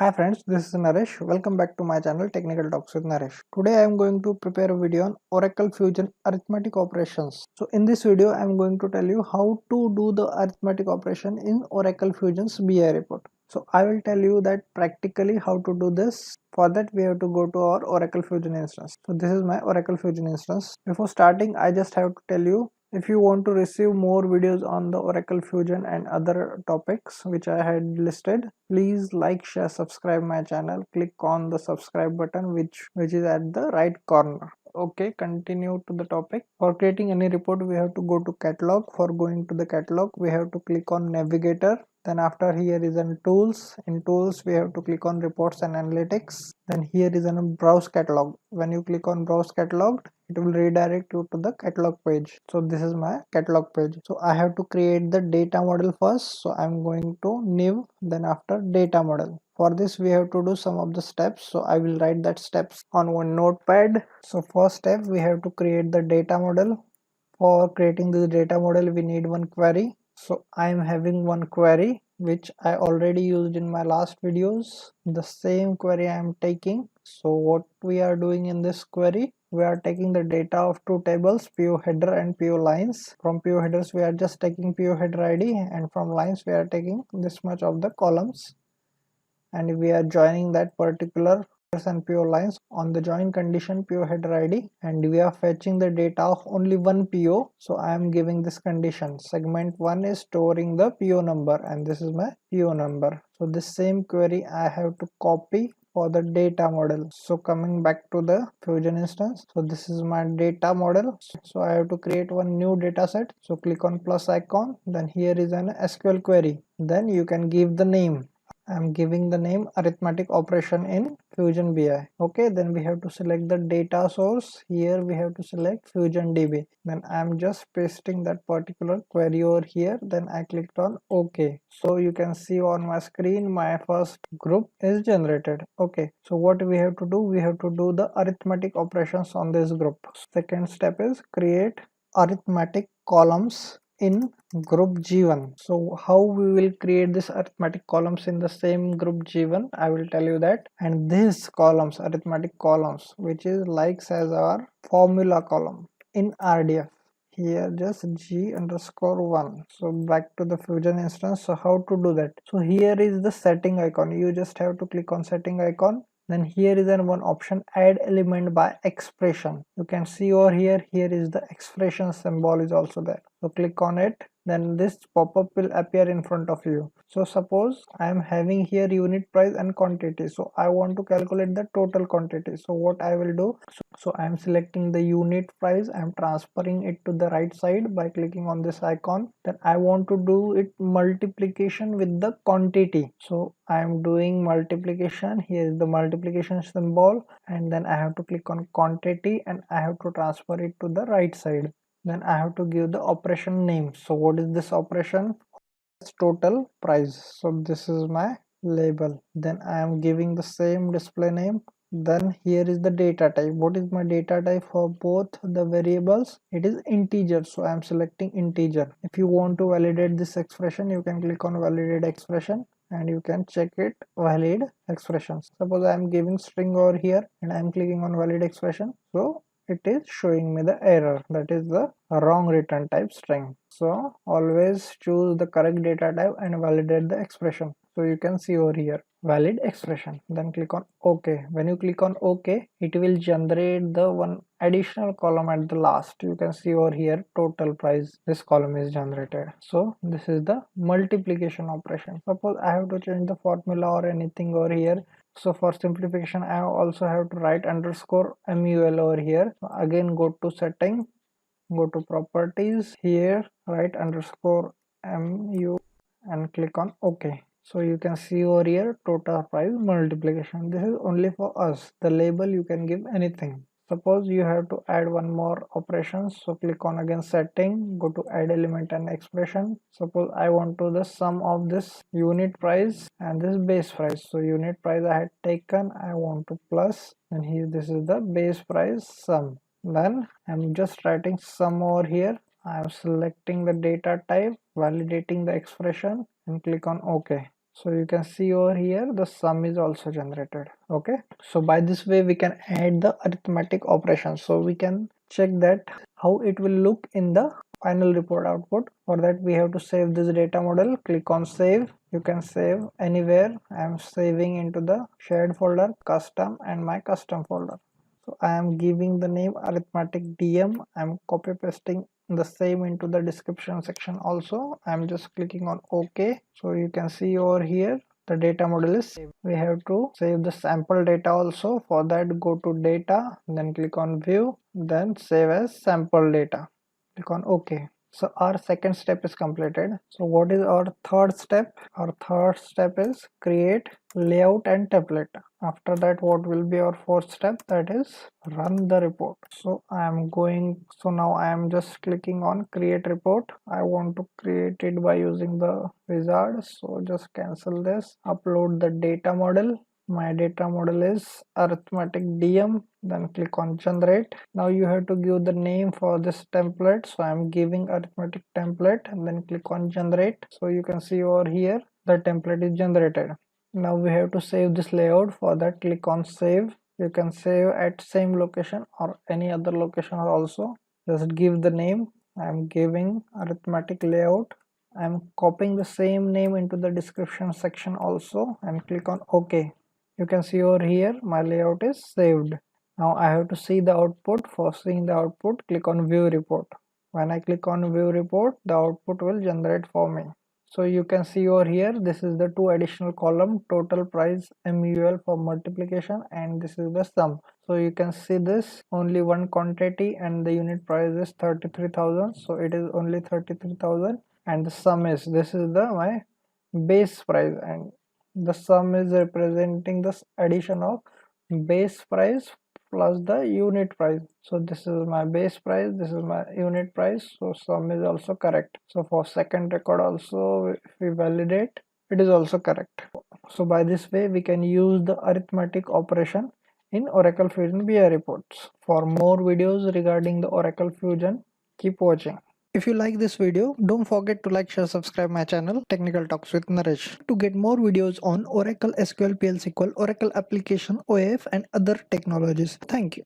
Hi friends, this is Naresh. Welcome back to my channel Technical Talks with Naresh. Today I am going to prepare a video on Oracle Fusion arithmetic operations. So in this video I am going to tell you how to do the arithmetic operation in Oracle Fusion's BI report. So I will tell you that practically how to do this. For that we have to go to our Oracle Fusion instance. So this is my Oracle Fusion instance. Before starting I just have to tell you, if you want to receive more videos on the Oracle Fusion and other topics which I had listed, please like, share, subscribe my channel. Click on the subscribe button which is at the right corner. Okay, continue to the topic. For creating any report we have to go to catalog. For going to the catalog we have to click on navigator. Then after here is in tools. In tools we have to click on reports and analytics. Then here is in browse catalog. When you click on browse catalog, it will redirect you to the catalog page. So this is my catalog page. So I have to create the data model first. So I'm going to new, then after data model. For this we have to do some of the steps. So I will write that steps on one notepad. So first step we have to create the data model. For creating this data model we need one query. So I am having one query which I already used in my last videos. The same query I am taking. So what we are doing in this query, we are taking the data of two tables, PO header and PO lines. From PO headers we are just taking PO header ID, and from lines we are taking this much of the columns, and we are joining that particular and PO lines on the join condition PO header ID, and we are fetching the data of only one PO. So I am giving this condition, segment 1 is storing the PO number, and this is my PO number. So this same query I have to copy for the data model. So coming back to the Fusion instance, so this is my data model. So I have to create one new data set. So click on plus icon, then here is an SQL query, then you can give the name. I'm giving the name arithmetic operation in Fusion BI. Okay, then we have to select the data source. Here we have to select Fusion DB. Then I'm just pasting that particular query over here. Then I clicked on OK. So you can see on my screen my first group is generated. Okay, so what we have to do? We have to do the arithmetic operations on this group. Second step is create arithmetic columns in group G1. So how we will create this arithmetic columns in the same group G1, I will tell you that. And these columns, arithmetic columns, which is likes as our formula column in RDF. Here just G_1. So back to the Fusion instance. So how to do that? So here is the setting icon. You just have to click on setting icon. Then here is an one option, add element by expression. You can see over here, here is the expression symbol is also there. So click on it, then this pop-up will appear in front of you. So suppose I am having here unit price and quantity. So I want to calculate the total quantity. So what I will do, so I am selecting the unit price. I am transferring it to the right side by clicking on this icon. Then I want to do it multiplication with the quantity. So I am doing multiplication. Here is the multiplication symbol, and then I have to click on quantity and I have to transfer it to the right side. Then I have to give the operation name. So what is this operation? It's total price. So this is my label. Then I am giving the same display name. Then here is the data type. What is my data type for both the variables? It is integer. So I am selecting integer. If you want to validate this expression, you can click on validate expression and you can check it valid expressions. Suppose I am giving string over here and I am clicking on valid expression. So it is showing me the error, that is the wrong return type string. So always choose the correct data type and validate the expression. So you can see over here valid expression, then click on OK. When you click on OK, it will generate the one additional column at the last. You can see over here total price, this column is generated. So this is the multiplication operation. Suppose I have to change the formula or anything over here. So for simplification I also have to write underscore mul over here. So again go to setting, go to properties, here write underscore mu and click on OK. So you can see over here total price multiplication. This is only for us. The label you can give anything. Suppose you have to add one more operation. So click on again setting, go to add element and expression. Suppose I want to the sum of this unit price and this base price. So unit price I had taken, I want to plus, and here this is the base price sum. Then I'm just writing sum over here. I am selecting the data type, validating the expression and click on OK. So you can see over here the sum is also generated. Okay, so by this way we can add the arithmetic operation, so we can check that how it will look in the final report output. For that we have to save this data model. Click on save. You can save anywhere. I am saving into the shared folder, custom, and my custom folder. So I am giving the name arithmetic dm. I am copy pasting the same into the description section also. I'm just clicking on OK. So you can see over here the data model is saved. We have to save the sample data also. For that, go to data, then click on view, then save as sample data. Click on OK. So our second step is completed. So what is our third step? Our third step is create layout and template. After that, what will be our fourth step? That is run the report. So now I am just clicking on create report. I want to create it by using the wizard. So just cancel this, upload the data model. My data model is arithmetic dm, then click on generate. Now you have to give the name for this template, so I'm giving arithmetic template, and then click on generate. So you can see over here the template is generated. Now we have to save this layout. For that, click on save. You can save at same location or any other location also. Just give the name. I'm giving arithmetic layout. I'm copying the same name into the description section also, and click on OK. You can see over here my layout is saved. Now I have to see the output. For seeing the output, click on view report. When I click on view report, the output will generate for me. So you can see over here, this is the two additional column, total price MUL for multiplication, and this is the sum. So you can see this only one quantity and the unit price is 33,000. So it is only 33,000, and the sum is, this is the my base price, and the sum is representing this addition of base price plus the unit price. So this is my base price, this is my unit price, so sum is also correct. So for second record also, if we validate, it is also correct. So by this way we can use the arithmetic operation in Oracle Fusion BI reports. For more videos regarding the Oracle Fusion, keep watching. If you like this video, don't forget to like, share, subscribe my channel Technical Talks with Naresh to get more videos on Oracle SQL, PL SQL, Oracle application, OAF and other technologies. Thank you.